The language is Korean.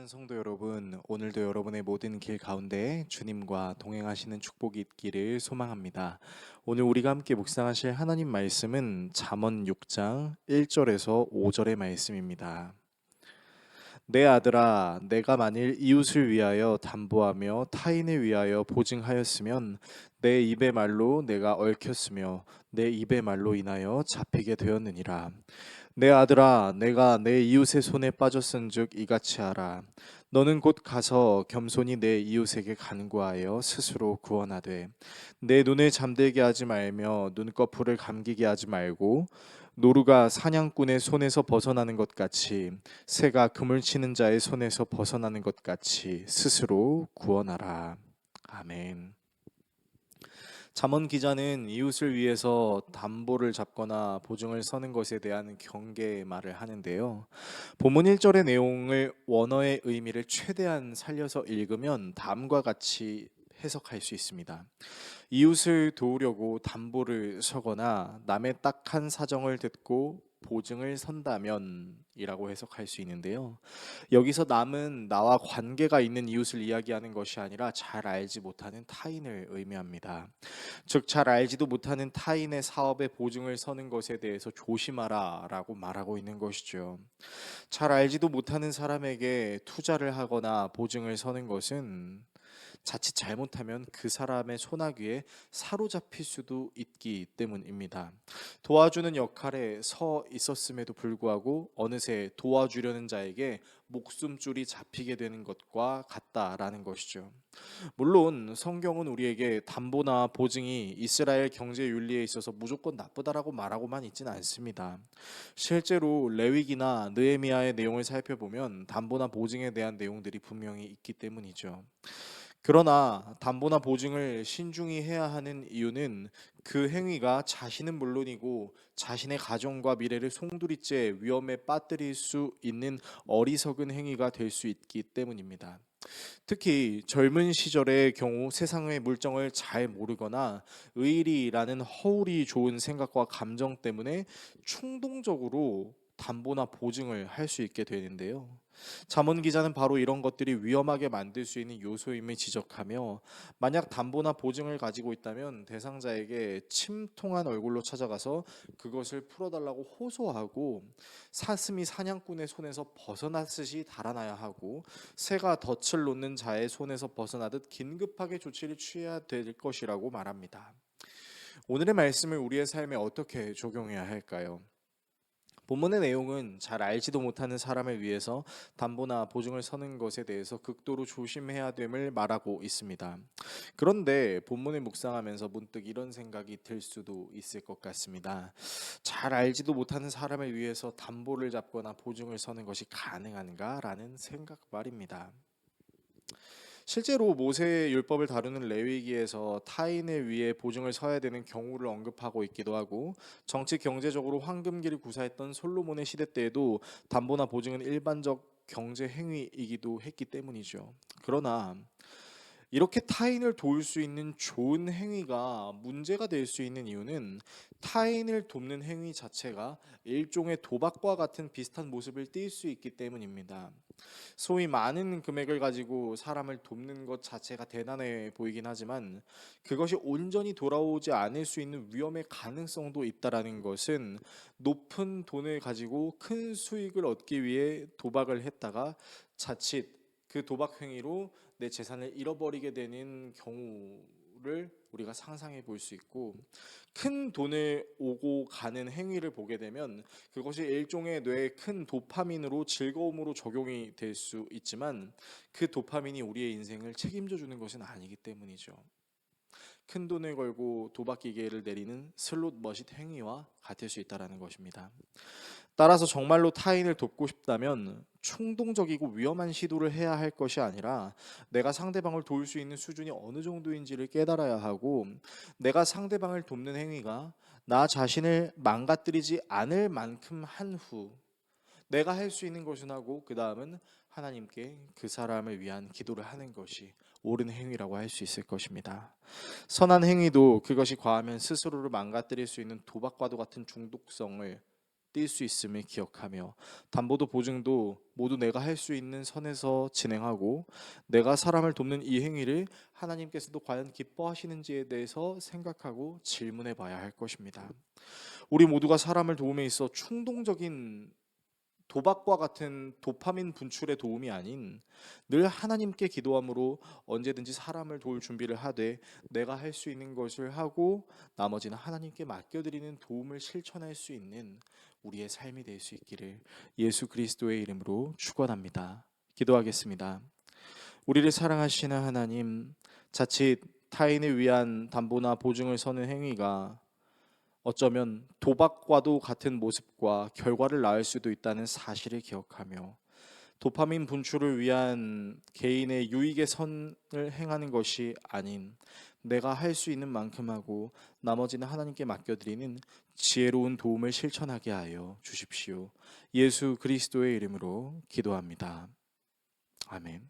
사랑하는 성도 여러분, 오늘도 여러분의 모든 길 가운데 주님과 동행하시는 축복이 있기를 소망합니다. 오늘 우리가 함께 묵상하실 하나님 말씀은 잠언 6장 1절에서 5절의 말씀입니다. 내 아들아, 내가 만일 이웃을 위하여 담보하며 타인을 위하여 보증하였으면 내 입의 말로 내가 얽혔으며 내 입의 말로 인하여 잡히게 되었느니라. 내 아들아, 내가 내 이웃의 손에 빠졌은즉 이같이 하라. 너는 곧 가서 겸손히 내 이웃에게 간구하여 스스로 구원하되 내 눈을 잠들게 하지 말며 눈꺼풀을 감기게 하지 말고 노루가 사냥꾼의 손에서 벗어나는 것 같이 새가 그물 치는 자의 손에서 벗어나는 것 같이 스스로 구원하라. 아멘. 잠언 기자는 이웃을 위해서 담보를 잡거나 보증을 서는 것에 대한 경계의 말을 하는데요. 본문 1절의 내용을 원어의 의미를 최대한 살려서 읽으면 다음과 같이 해석할 수 있습니다. 이웃을 도우려고 담보를 서거나 남의 딱한 사정을 듣고 보증을 선다면 이라고 해석할 수 있는데요. 여기서 남은 나와 관계가 있는 이웃을 이야기하는 것이 아니라 잘 알지 못하는 타인을 의미합니다. 즉, 잘 알지도 못하는 타인의 사업에 보증을 서는 것에 대해서 조심하라 라고 말하고 있는 것이죠. 잘 알지도 못하는 사람에게 투자를 하거나 보증을 서는 것은 자칫 잘못하면 그 사람의 소나기에 사로잡힐 수도 있기 때문입니다. 도와주는 역할에 서 있었음에도 불구하고 어느새 도와주려는 자에게 목숨줄이 잡히게 되는 것과 같다라는 것이죠. 물론 성경은 우리에게 담보나 보증이 이스라엘 경제 윤리에 있어서 무조건 나쁘다라고 말하고만 있지는 않습니다. 실제로 레위기나 느헤미야의 내용을 살펴보면 담보나 보증에 대한 내용들이 분명히 있기 때문이죠. 그러나 담보나 보증을 신중히 해야 하는 이유는 그 행위가 자신은 물론이고 자신의 가정과 미래를 송두리째 위험에 빠뜨릴 수 있는 어리석은 행위가 될 수 있기 때문입니다. 특히 젊은 시절의 경우 세상의 물정을 잘 모르거나 의리라는 허울이 좋은 생각과 감정 때문에 충동적으로 담보나 보증을 할 수 있게 되는데요. 잠언 기자는 바로 이런 것들이 위험하게 만들 수 있는 요소임을 지적하며, 만약 담보나 보증을 가지고 있다면 대상자에게 침통한 얼굴로 찾아가서 그것을 풀어달라고 호소하고, 사슴이 사냥꾼의 손에서 벗어났듯이 달아나야 하고 새가 덫을 놓는 자의 손에서 벗어나듯 긴급하게 조치를 취해야 될 것이라고 말합니다. 오늘의 말씀을 우리의 삶에 어떻게 적용해야 할까요? 본문의 내용은 잘 알지도 못하는 사람을 위해서 담보나 보증을 서는 것에 대해서 극도로 조심해야 됨을 말하고 있습니다. 그런데 본문을 묵상하면서 문득 이런 생각이 들 수도 있을 것 같습니다. 잘 알지도 못하는 사람을 위해서 담보를 잡거나 보증을 서는 것이 가능한가라는 생각 말입니다. 실제로 모세의 율법을 다루는 레위기에서 타인을 위해 보증을 서야 되는 경우를 언급하고 있기도 하고, 정치 경제적으로 황금기를 구사했던 솔로몬의 시대 때에도 담보나 보증은 일반적 경제 행위이기도 했기 때문이죠. 그러나 이렇게 타인을 도울 수 있는 좋은 행위가 문제가 될 수 있는 이유는, 타인을 돕는 행위 자체가 일종의 도박과 같은 비슷한 모습을 띌 수 있기 때문입니다. 소위 많은 금액을 가지고 사람을 돕는 것 자체가 대단해 보이긴 하지만, 그것이 온전히 돌아오지 않을 수 있는 위험의 가능성도 있다라는 것은, 높은 돈을 가지고 큰 수익을 얻기 위해 도박을 했다가 자칫 그 도박 행위로 내 재산을 잃어버리게 되는 경우를 우리가 상상해 볼 수 있고, 큰 돈을 오고 가는 행위를 보게 되면 그것이 일종의 뇌에 큰 도파민으로 즐거움으로 적용이 될 수 있지만, 그 도파민이 우리의 인생을 책임져 주는 것은 아니기 때문이죠. 큰 돈을 걸고 도박 기계를 내리는 슬롯 머신 행위와 같을 수 있다는 것입니다. 따라서 정말로 타인을 돕고 싶다면 충동적이고 위험한 시도를 해야 할 것이 아니라, 내가 상대방을 도울 수 있는 수준이 어느 정도인지를 깨달아야 하고, 내가 상대방을 돕는 행위가 나 자신을 망가뜨리지 않을 만큼 한 후 내가 할 수 있는 것은 하고, 그 다음은 하나님께 그 사람을 위한 기도를 하는 것이 옳은 행위라고 할 수 있을 것입니다. 선한 행위도 그것이 과하면 스스로를 망가뜨릴 수 있는 도박과도 같은 중독성을 뛸 수 있음을 기억하며 담보도 보증도 모두 내가 할 수 있는 선에서 진행하고 내가 사람을 돕는 이 행위를 하나님께서도 과연 기뻐하시는지에 대해서 생각하고 질문해 봐야 할 것입니다. 우리 모두가 사람을 도움에 있어 충동적인 도박과 같은 도파민 분출의 도움이 아닌 늘 하나님께 기도함으로 언제든지 사람을 도울 준비를 하되 내가 할 수 있는 것을 하고 나머지는 하나님께 맡겨드리는 도움을 실천할 수 있는 우리의 삶이 될 수 있기를 예수 그리스도의 이름으로 축원합니다. 기도하겠습니다. 우리를 사랑하시는 하나님, 자칫 타인을 위한 담보나 보증을 서는 행위가 어쩌면 도박과도 같은 모습과 결과를 낳을 수도 있다는 사실을 기억하며 도파민 분출을 위한 개인의 유익의 선을 행하는 것이 아닌 내가 할 수 있는 만큼 하고 나머지는 하나님께 맡겨드리는 지혜로운 도움을 실천하게 하여 주십시오. 예수 그리스도의 이름으로 기도합니다. 아멘.